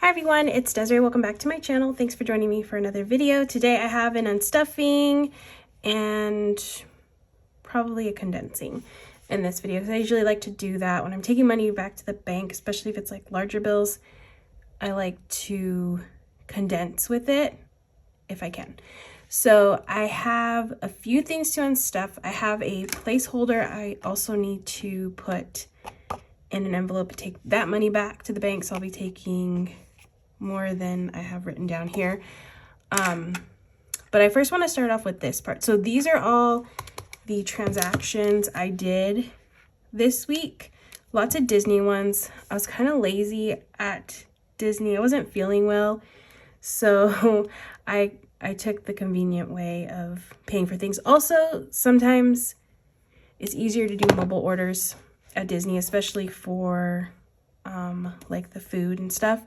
Hi everyone, it's Desiree. Welcome back to my channel. Thanks for joining me for another video. Today I have an unstuffing and probably a condensing in this video because I usually like to do that when I'm taking money back to the bank, especially if it's like larger bills. I like to condense with it if I can. So I have a few things to unstuff. I have a placeholder I also need to put in an envelope to take that money back to the bank. So I'll be taking more than I have written down here. But I first want to start off with this part. So these are all the transactions I did this week. Lots of Disney ones. I was kind of lazy at Disney. I wasn't feeling well. So I took the convenient way of paying for things. Also, sometimes it's easier to do mobile orders at Disney, especially for like the food and stuff,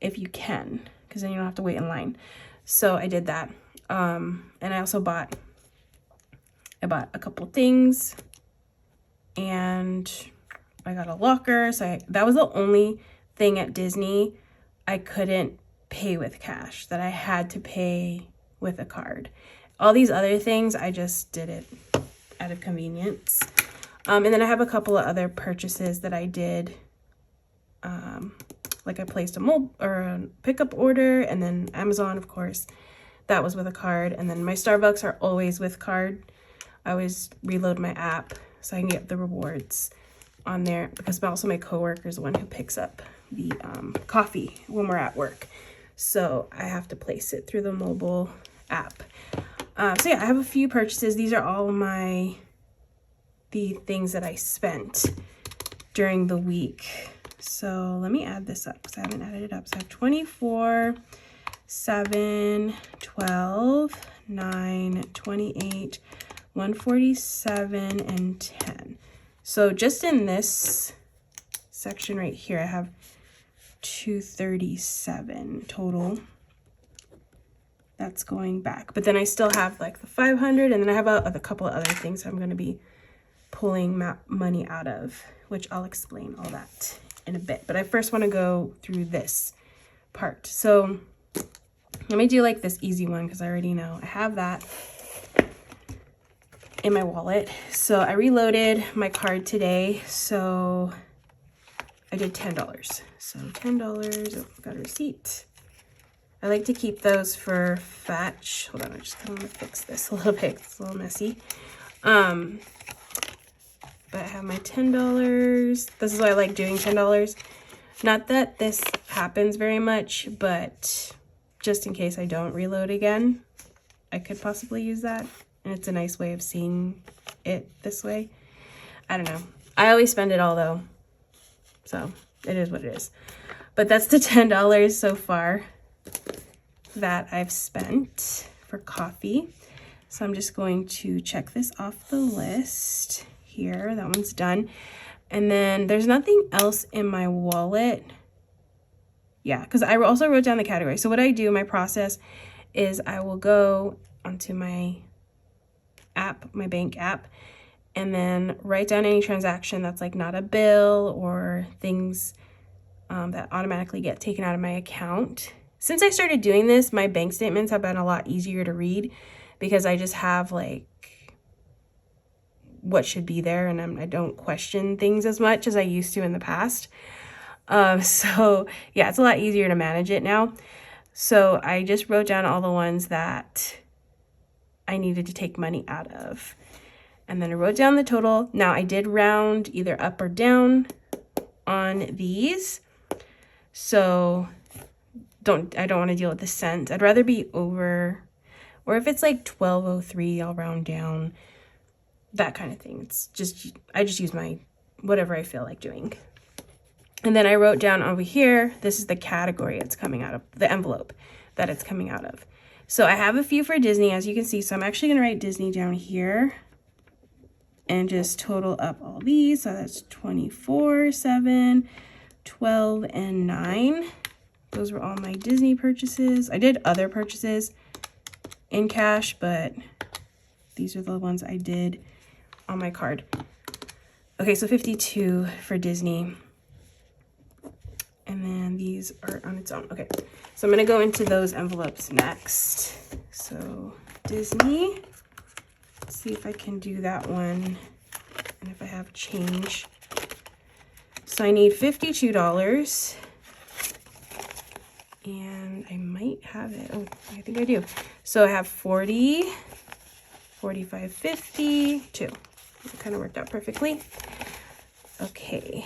if you can, because then you don't have to wait in line. So I did that. And I also bought a couple things, and I got a locker. So that was the only thing at Disney I couldn't pay with cash, that I had to pay with a card. All these other things, I just did it out of convenience. And then I have a couple of other purchases that I did. Like I placed a pickup order, and then Amazon, of course, that was with a card. And then my Starbucks are always with card. I always reload my app so I can get the rewards on there, because also my coworker is the one who picks up the coffee when we're at work. So I have to place it through the mobile app. So yeah, I have a few purchases. These are all the things that I spent during the week. So let me add this up because I haven't added it up. So I have 24, 7, 12, 9, 28, 147, and 10. So just in this section right here, I have 237 total. That's going back. But then I still have like the 500, and then I have a couple of other things I'm going to be pulling money out of, which I'll explain all that in a bit. But I first want to go through this part. So let me do like this easy one because I already know I have that in my wallet. So I reloaded my card today. So I did $10. So $10. Oh, got a receipt. I like to keep those for fetch. Hold on, I just kind of want to fix this a little bit. It's a little messy. But I have my $10. This is why I like doing $10. Not that this happens very much, but just in case I don't reload again, I could possibly use that. And it's a nice way of seeing it this way. I don't know. I always spend it all though. So it is what it is. But that's the $10 so far that I've spent for coffee. So I'm just going to check this off the list here. That one's done. And then there's nothing else in my wallet. Yeah, because I also wrote down the category. So what I do, my process is I will go onto my app, my bank app, and then write down any transaction that's like not a bill or things that automatically get taken out of my account. Since I started doing this, my bank statements have been a lot easier to read because I just have like what should be there, and I don't question things as much as I used to in the past. So yeah, it's a lot easier to manage it now. So I just wrote down all the ones that I needed to take money out of, and then I wrote down the total. Now I did round either up or down on these, so I don't want to deal with the cent. I'd rather be over, or if it's like 1203, I'll round down, that kind of thing. It's just, I just use my whatever I feel like doing. And then I wrote down over here, this is the category it's coming out of, the envelope that it's coming out of. So I have a few for Disney, as you can see. So I'm actually going to write Disney down here and just total up all these. So that's 24, 7, 12, and 9. Those were all my Disney purchases. I did other purchases in cash, but these are the ones I did on my card. Okay, so 52 for Disney. And then these are on its own. Okay, so I'm gonna go into those envelopes next. So Disney, let's see if I can do that one and if I have change. So I need $52 and I might have it. Oh, I think I do. So I have 40, 45, 52. It kind of worked out perfectly. Okay.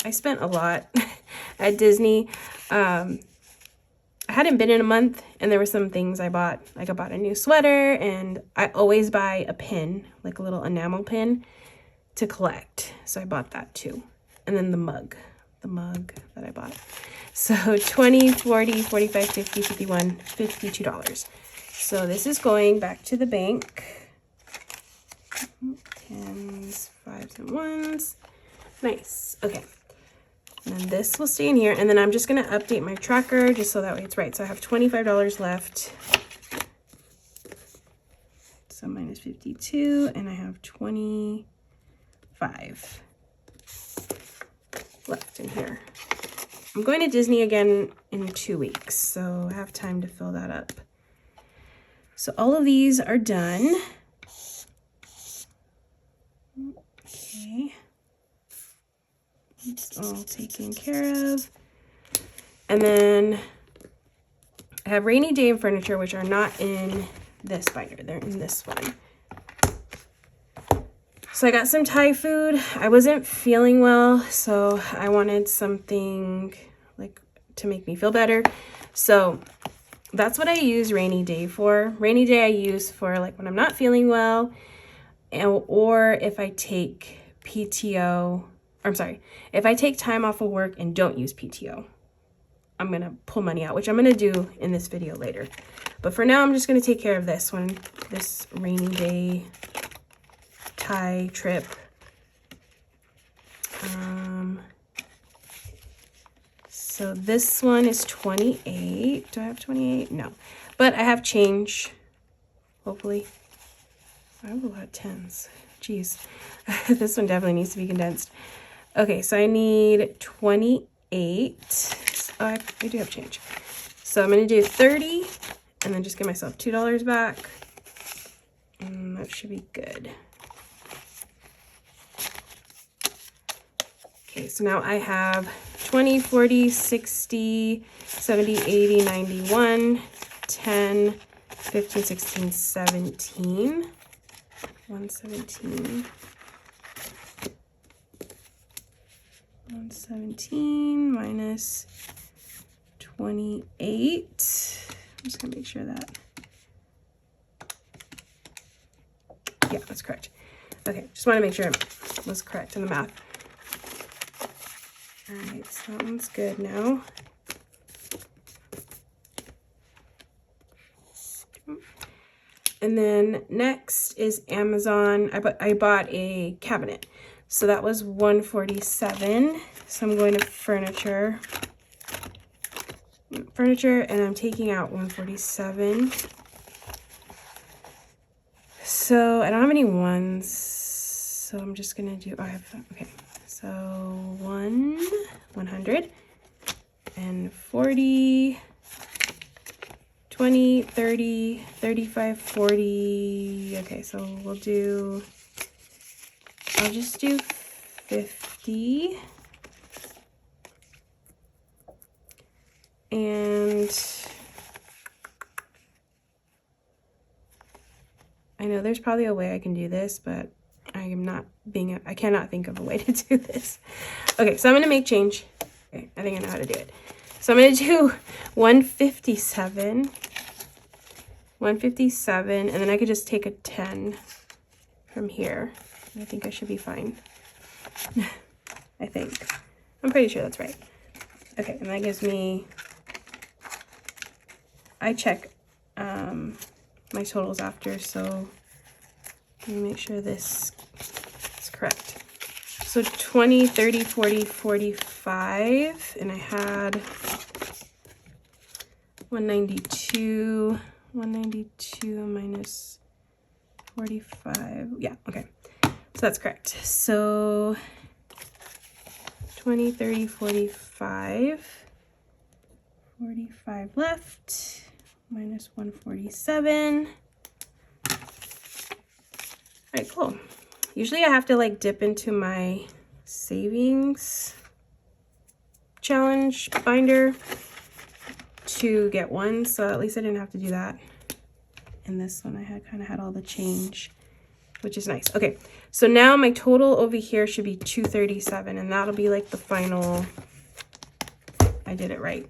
I spent a lot at Disney. I hadn't been in a month and there were some things I bought. Like I bought a new sweater and I always buy a pin, like a little enamel pin to collect. So I bought that too. And then the mug that I bought. So 20, 40, 45, 50, 51, $52. So this is going back to the bank. 10s, 5s, and 1s. Nice. Okay. And then this will stay in here. And then I'm just going to update my tracker just so that way it's right. So I have $25 left. So minus 52. And I have 25 left in here. I'm going to Disney again in 2 weeks. So I have time to fill that up. So all of these are done. Okay. It's all taken care of. And then I have rainy day and furniture, which are not in this binder. They're in this one. So I got some Thai food. I wasn't feeling well, so I wanted something like to make me feel better. So that's what I use rainy day for. Rainy day I use for like when I'm not feeling well, or if I take PTO. I'm sorry, if I take time off of work and don't use PTO, I'm gonna pull money out, which I'm gonna do in this video later. But for now, I'm just gonna take care of this one, this rainy day Thai trip. So this one is 28. Do I have 28? No, but I have change, hopefully. I have a lot of 10s. Jeez, this one definitely needs to be condensed. Okay, so I need 28. Oh, I do have change. So I'm going to do 30 and then just give myself $2 back. And that should be good. Okay, so now I have 20, 40, 60, 70, 80, 91, 10, 15, 16, 17. 117. 117 minus 28. I'm just gonna make sure that. Yeah, that's correct. Okay, just want to make sure it was correct in the math. All right, so that one's good now. And then next is Amazon. I bought a cabinet. So that was $147. So I'm going to furniture. And I'm taking out $147. So I don't have any ones. So I'm just gonna do, okay. So 100, and 40, 20, 30, 35, 40. Okay, so I'll just do 50. And I know there's probably a way I can do this, but I cannot think of a way to do this. Okay, so I'm gonna make change. Okay, I think I know how to do it. So I'm gonna do 157, and then I could just take a 10 from here. I think I should be fine. I think. I'm pretty sure that's right. Okay, and that gives me, I check my totals after, so let me make sure this is correct. So 20, 30, 40, 45, and I had 192 minus 45. Yeah, okay. So that's correct. So 20, 30, 45. 45 left, minus 147. All right, cool. Usually I have to like dip into my savings challenge binder to get one, so at least I didn't have to do that. And this one I had kind of had all the change, which is nice. Okay, so now my total over here should be 237, and that'll be like the final, I did it right,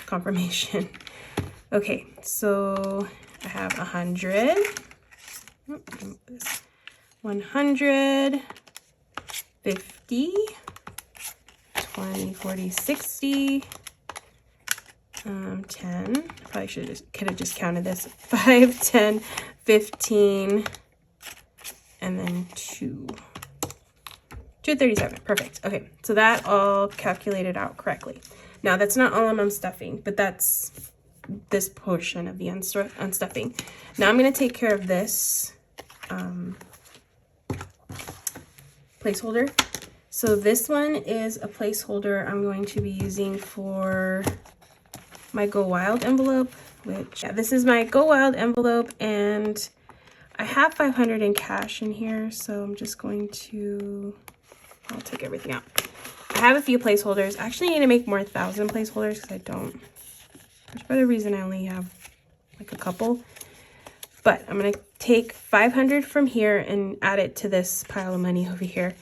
confirmation. Okay, so I have 100, 100, 50, 20, 40, 60, 10, probably could have just counted this, 5, 10, 15, and then 237. Perfect. Okay, so that all calculated out correctly. Now that's not all I'm unstuffing, but that's this portion of the unstuffing. Now I'm going to take care of this placeholder. So this one is a placeholder I'm going to be using for my Go Wild envelope, which, yeah, this is my Go Wild envelope, and I have 500 in cash in here, so I'm just going to, I'll take everything out. I have a few placeholders. I actually need to make more 1,000 placeholders because I don't. There's probably a reason I only have like a couple. But I'm going to take 500 from here and add it to this pile of money over here.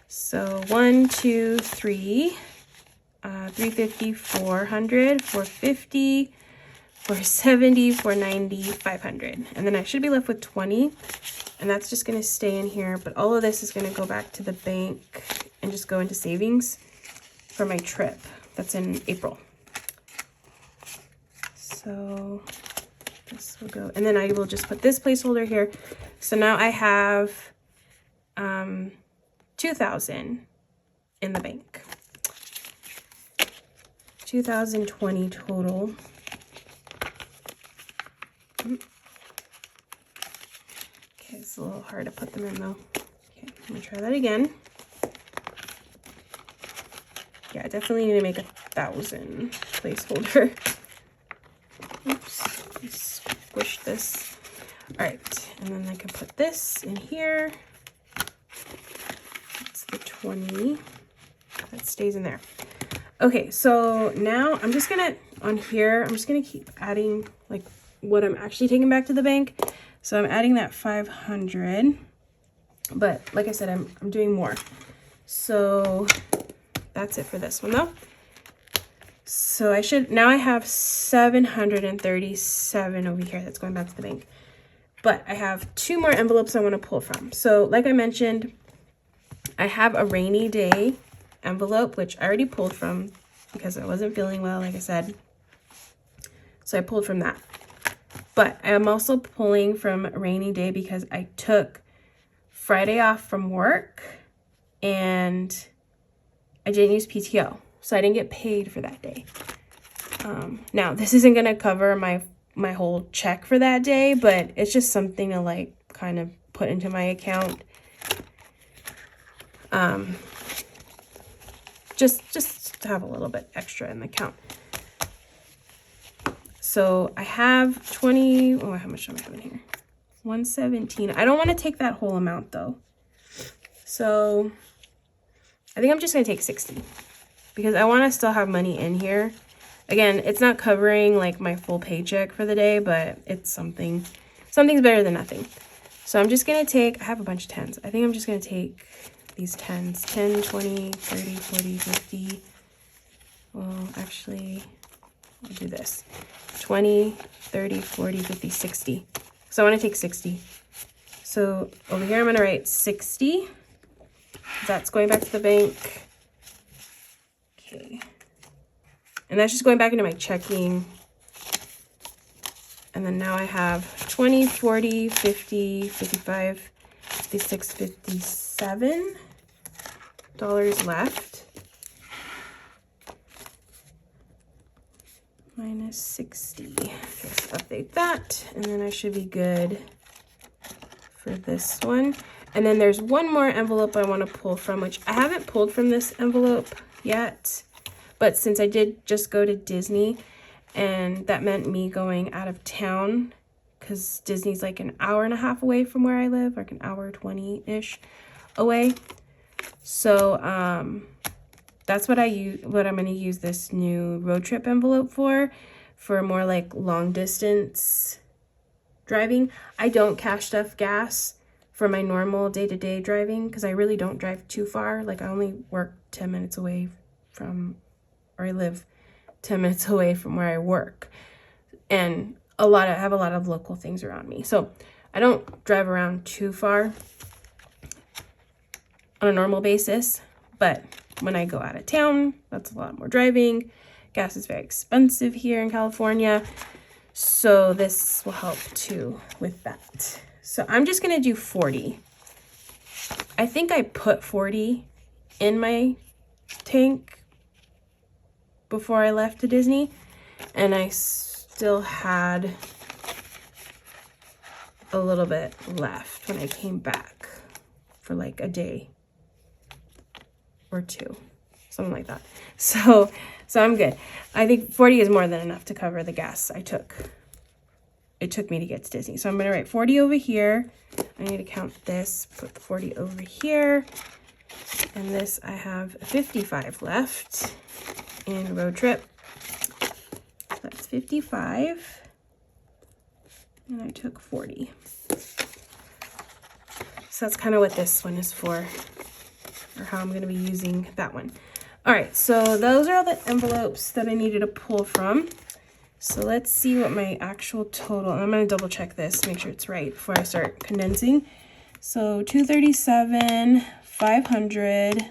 So 1, 2, 3, 350, 400, 450, 470, 490, 500. And then I should be left with 20. And that's just going to stay in here. But all of this is going to go back to the bank and just go into savings for my trip. That's in April. So this will go, and then I will just put this placeholder here. So now I have 2,000 in the bank. 2,020 total. Okay, it's a little hard to put them in though. Okay, I'm gonna try that again. Yeah, I definitely need to make 1,000 placeholder. Oops, squish this. All right, and then I can put this in here. That's the 20. That stays in there. Okay, so now I'm just gonna, on here, I'm just gonna keep adding like what I'm actually taking back to the bank. So I'm adding that 500, but like I said, I'm doing more. So that's it for this one though. So I should, now I have 737 over here that's going back to the bank. But I have 2 more envelopes I want to pull from. So like I mentioned, I have a rainy day envelope, which I already pulled from because I wasn't feeling well, like I said. So I pulled from that. But I am also pulling from rainy day because I took Friday off from work and I didn't use PTO. So I didn't get paid for that day. Now this isn't gonna cover my whole check for that day, but it's just something to like kind of put into my account. Just to have a little bit extra in the account. So I have 20, oh, how much do I have in here? 117. I don't want to take that whole amount though. So I think I'm just gonna take 60 because I want to still have money in here. Again, it's not covering like my full paycheck for the day, but it's something. Something's better than nothing. So I'm just gonna take, I have a bunch of 10s. I think I'm just gonna take these 10s, 10, 20, 30, 40, 50. Well, actually, I'll do this. 20, 30, 40, 50, 60. So I want to take 60. So over here, I'm going to write 60. That's going back to the bank. Okay. And that's just going back into my checking. And then now I have 20, 40, 50, 55, 56, 57 dollars left. Minus 60. Okay, so update that. And then I should be good for this one. And then there's one more envelope I want to pull from, which I haven't pulled from this envelope yet. But since I did just go to Disney, and that meant me going out of town, because Disney's like an hour and a half away from where I live, like an hour 20-ish away. So that's what I'm going to use this new road trip envelope for more like long distance driving. I don't cash stuff gas for my normal day-to-day driving because I really don't drive too far. Like I only work 10 minutes away from, or I live 10 minutes away from where I work. And I have a lot of local things around me. So I don't drive around too far on a normal basis, but when I go out of town, that's a lot more driving. Gas is very expensive here in California. So this will help too with that. So I'm just gonna do 40. I think I put 40 in my tank before I left to Disney, and I still had a little bit left when I came back for like a day or two, something like that. So I'm good. I think 40 is more than enough to cover the gas it took me to get to Disney. So I'm gonna write 40 over here. I need to count this, put the 40 over here. And this, I have 55 left in road trip. So that's 55. And I took 40. So that's kind of what this one is for, or how I'm gonna be using that one. All right, so those are all the envelopes that I needed to pull from. So let's see what my actual total, and I'm gonna double check this, make sure it's right before I start condensing. So 237, 500,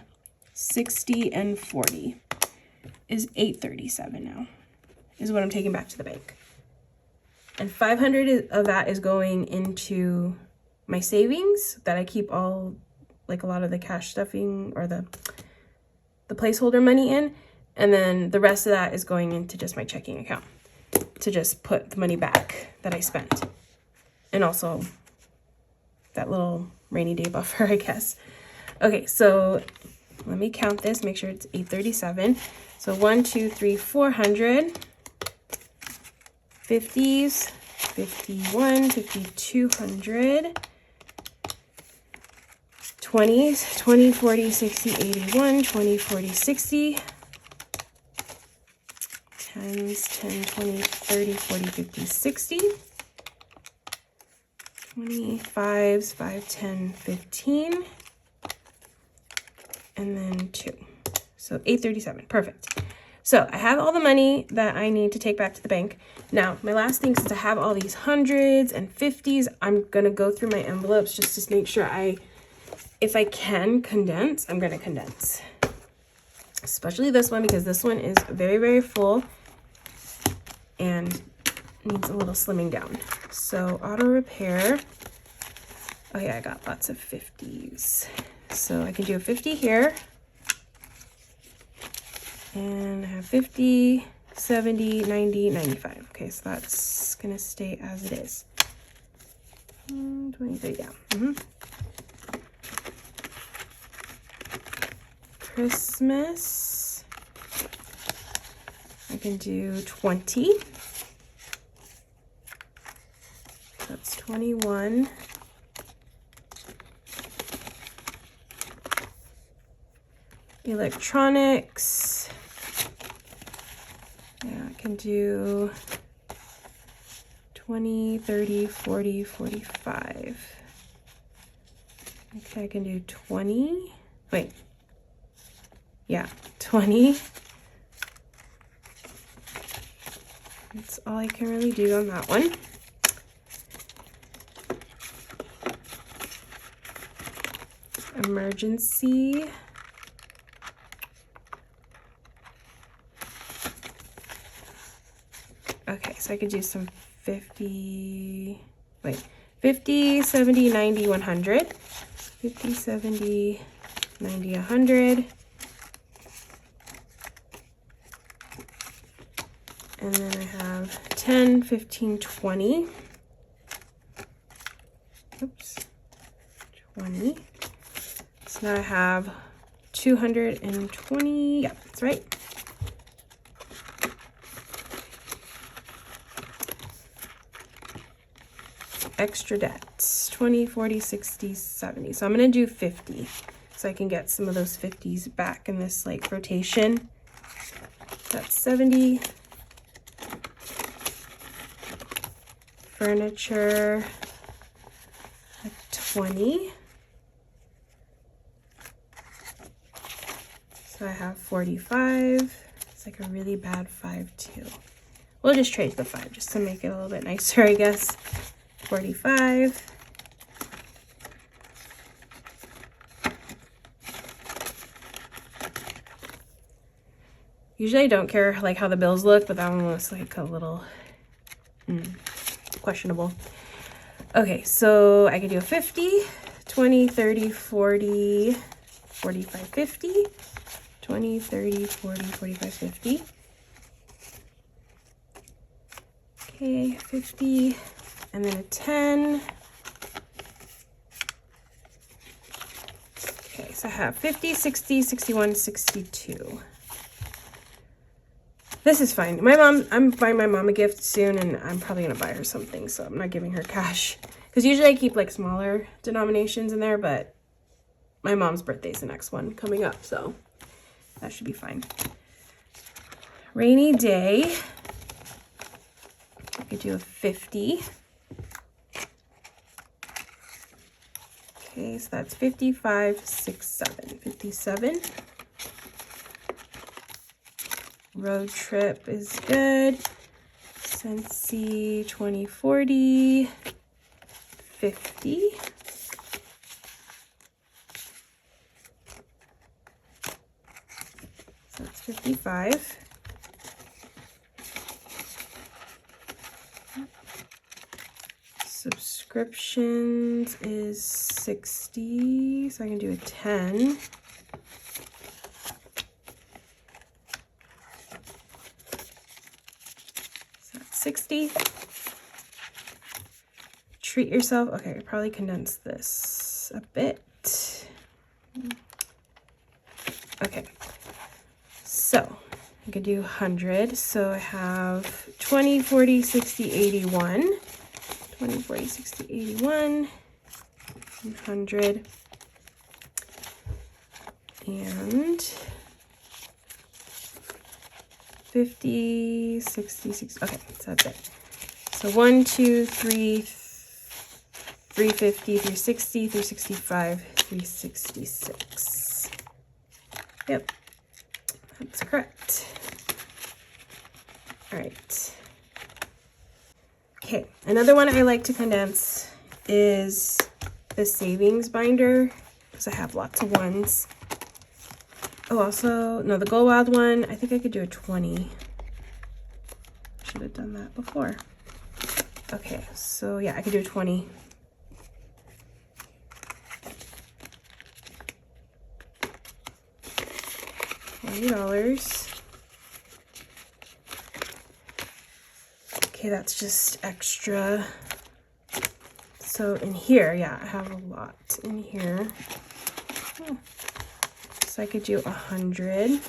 60, and 40 is 837 now, is what I'm taking back to the bank. And 500 of that is going into my savings that I keep all, like a lot of the cash stuffing or the placeholder money in. And then the rest of that is going into just my checking account to just put the money back that I spent. And also that little rainy day buffer, I guess. Okay, so let me count this, make sure it's 837. So 1, 2, 3, 400, 50s, 51, 5200, 20s, 20, 40, 60, 81, 20, 40, 60, 10s, 10, 20, 30, 40, 50, 60, 25s, 5, 10, 15, and then 2. So 837, perfect. So I have all the money that I need to take back to the bank. Now, my last thing, since I have all these hundreds and 50s, I'm gonna go through my envelopes just to make sure if I can condense, I'm gonna condense. Especially this one, because this one is very, very full and needs a little slimming down. So auto repair. Oh yeah, I got lots of 50s. So I can do a 50 here. And I have 50, 70, 90, 95. Okay, so that's gonna stay as it is. 23 down. Christmas, I can do 20. That's 21. Electronics, yeah, I can do 20, 30, 40, 45. Okay, I can do 20. Wait. Yeah, 20. That's all I can really do on that one. Emergency. Okay, so I could do some 50, 70, 90, 100. 50, 70, 90, 100. And then I have 10, 15, 20. Oops. 20. So now I have 220, yeah, that's right. Extra debts, 20, 40, 60, 70. So I'm gonna do 50 so I can get some of those 50s back in this like rotation. That's 70. Furniture, like 20. So I have 45. It's like a really bad 5 too. We'll just trade the 5 just to make it a little bit nicer, I guess. 45. Usually I don't care like how the bills look, but that one looks like a little questionable. Okay, so I could do a 50, 20, 30, 40, 45, 50, 20, 30, 40, 45, 50. Okay, 50, and then a 10. Okay, so I have 50, 60, 61, 62. This is fine. I'm buying my mom a gift soon, and I'm probably gonna buy her something, so I'm not giving her cash. Because usually I keep like smaller denominations in there, but my mom's birthday is the next one coming up, so that should be fine. Rainy day. I could do a 50. Okay, so that's 55, 6, 7. 57. Road trip is good. Scentsy, 20, 40, 50. So that's 55. Subscriptions is 60, so I can do a 10. So that's 60. Treat yourself. Okay, I probably condense this a bit. Okay, so I could do 100. So I have 20, 40, 60, 81. 20, 40, 60, 81, 100, and 50, 60, 60. Okay, so that's it. So 1, 2, 3, 350, 360, 365, 366. Yep, that's correct. All right. Okay, another one I like to condense is the savings binder, because I have lots of ones. Oh, also, no, the Go Wild one, I think I could do a 20. Should have done that before. Okay, so yeah, I could do a 20. $20. Okay, that's just extra. So in here, yeah, I have a lot in here. Oh. So I could do 100.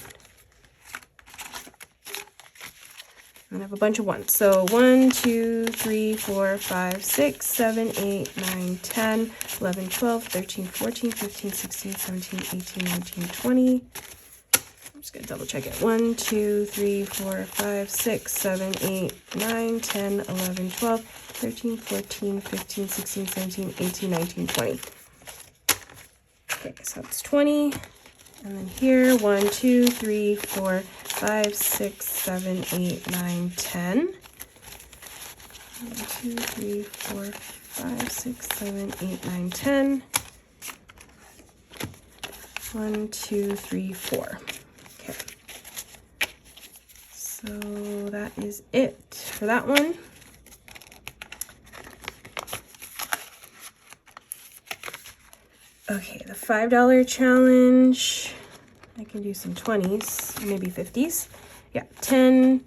And I have a bunch of ones. So 1, 2, 3, 4, 5, 6, 7, 8, 9, 10, 11, 12, 13, 14, 15, 16, 17, 18, 19, 20. I'm just gonna double check it. 1, 2, 3, 4, 5, 6, 7, 8, 9, 10, 11, 12, 13, 14, 15, 16, 17, 18, 19, 20. Okay, so that's 20. And then here, 1, 2, 3, 4, 5, 6, 7, 8, 9, 10. 1, 2, 3, 4, 5, 6, 7, 8, 9, 10. 1, 2, 3, 4. Okay. So that is it for that one. Okay, the $5 challenge. I can do some 20s, maybe 50s. Yeah, 10,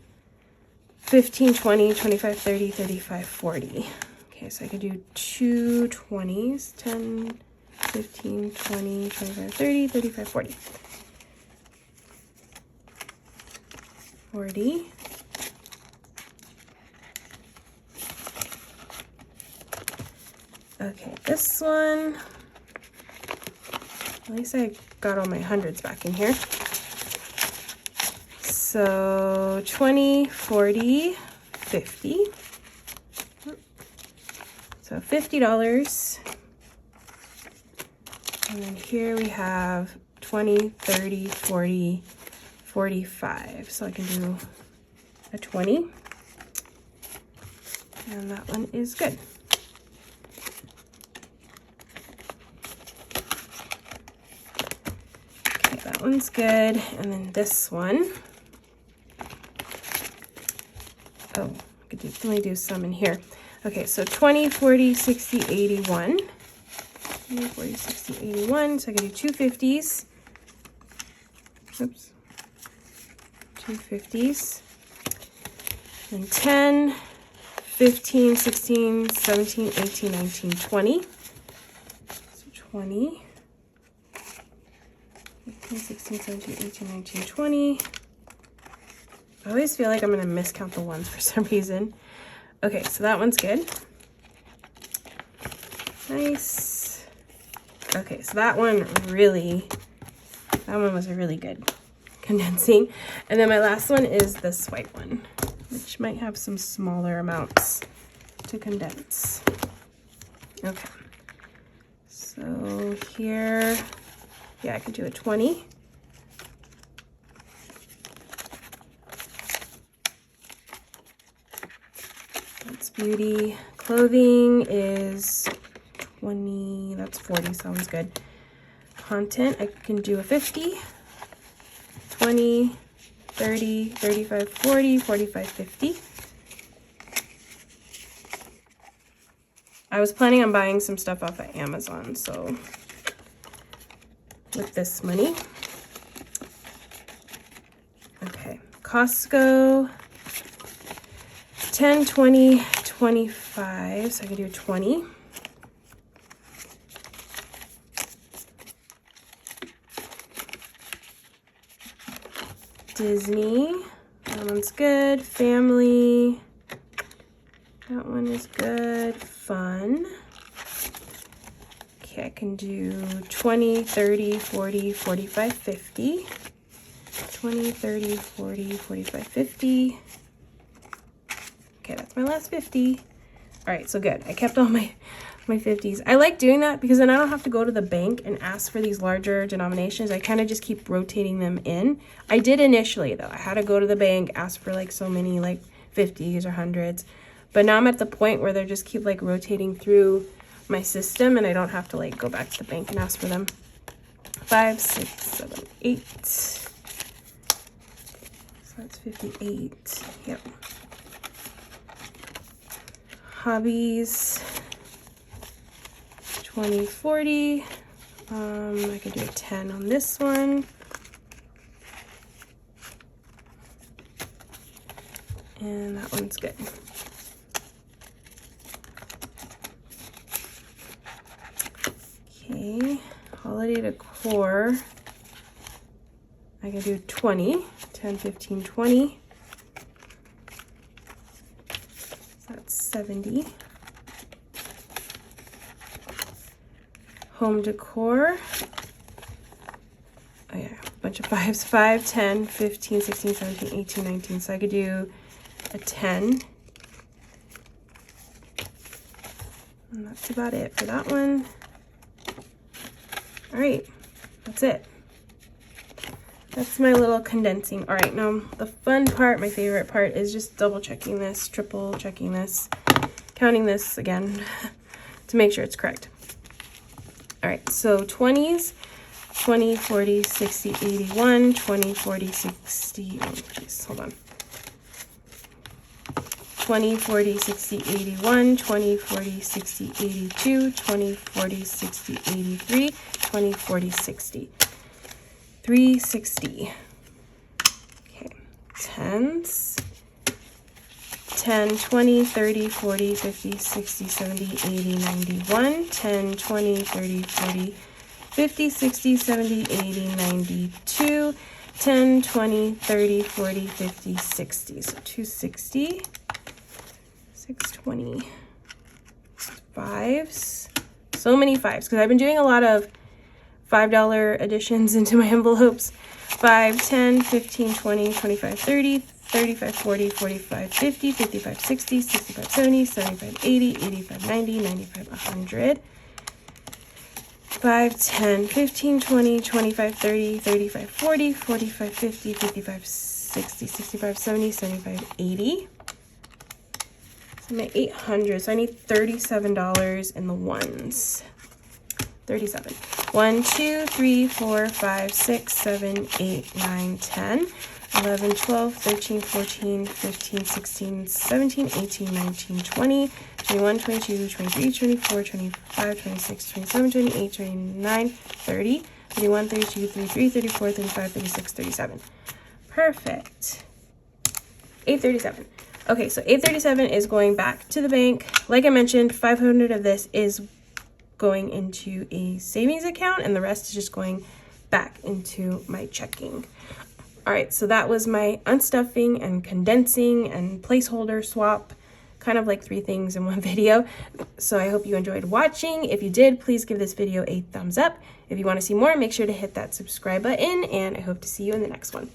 15, 20, 25, 30, 35, 40. Okay, so I could do two 20s, 10, 15, 20, 25, 30, 35, 40. 40. Okay, this one, at least I got all my hundreds back in here. So 20, 40, 50. So $50. And then here we have 20, 30, 40, 45. So I can do a 20. And that one is good. Okay, that one's good. And then this one. Oh, I could definitely do some in here. Okay, so 20, 40, 60, 81. 20, 40, 60, 81. So I can do two 50s. Oops. Two 50s. And 10, 15, 16, 17, 18, 19, 20. So 20. 15, 16, 17, 18, 19, 20. I always feel like I'm going to miscount the ones for some reason. Okay, so that one's good. Nice. Okay, so that one was a really good condensing. And then my last one is this white one, which might have some smaller amounts to condense. Okay. So here, yeah, I could do a 20. That's beauty. Clothing is 20, that's 40, sounds good. Content, I can do a 50, 20, 30, 35, 40, 45, 50. I was planning on buying some stuff off of Amazon, so with this money. Okay, Costco, 10, 20, 25, so I can do 20. Disney, that one's good. Family, that one is good. Fun. Okay, I can do 20, 30, 40, 45, 50. 20, 30, 40, 45, 50. Okay, that's my last 50. All right, so good. I kept all my 50s. I like doing that because then I don't have to go to the bank and ask for these larger denominations. I kind of just keep rotating them in. I did initially though. I had to go to the bank, ask for like so many like 50s or 100s. But now I'm at the point where they just keep like rotating through my system and I don't have to like go back to the bank and ask for them. 5, 6, 7, 8. So that's 58. Yep. Hobbies. 20, 40. I could do a 10 on this one. And that one's good. Okay, holiday decor. I can do 20, 10, 15, 20. So that's 70. Home decor. Oh yeah, a bunch of 5s. 5, 10, 15, 16, 17, 18, 19. So I could do a 10. And that's about it for that one. All right, that's it. That's my little condensing. All right, now the fun part, my favorite part, is just double checking this, triple checking this, counting this again to make sure it's correct. All right, so 20s, 20, 40, 60, 81, 20, 40, 60, oh geez, hold on. 20, 40, 60, 81, 20, 40, 60, 82, 20, 40, 60, 83, 20, 40, 60. 360. Okay, 10s, 10, 20, 30, 40, 50, 60, 70, 80, 91, 10, 20, 30, 40, 50, 60, 70, 80, 92, 10, 20, 30, 40, 50, 60. So 260, 620, 5s. So many 5s because I've been doing a lot of $5 additions into my envelopes. 5, 10, 15, 20, 25, 30, 35, 40, 45, 50, 55, 60, 65, 70, 75, 80, 85, 90, 95, 100. 5, 10, 15, 20, 25, 30, 35, 40, 45, 50, 55, 60, 65, 70, 75, 80. So I'm at 800, so I need $37 in the ones. 37. 1, 2, 3, 4, 5, 6, 7, 8, 9, 10, 11, 12, 13, 14, 15, 16, 17, 18, 19, 20, 21, 22, 23, 24, 25, 26, 27, 28, 29, 30, 31, 32, 33, 34, 35, 36, 37. Perfect. 837. Okay, so 837 is going back to the bank. Like I mentioned, 500 of this is going into a savings account and the rest is just going back into my checking. All right, so that was my unstuffing and condensing and placeholder swap, kind of like 3 things in one video. So I hope you enjoyed watching. If you did, please give this video a thumbs up. If you want to see more, make sure to hit that subscribe button, and I hope to see you in the next one.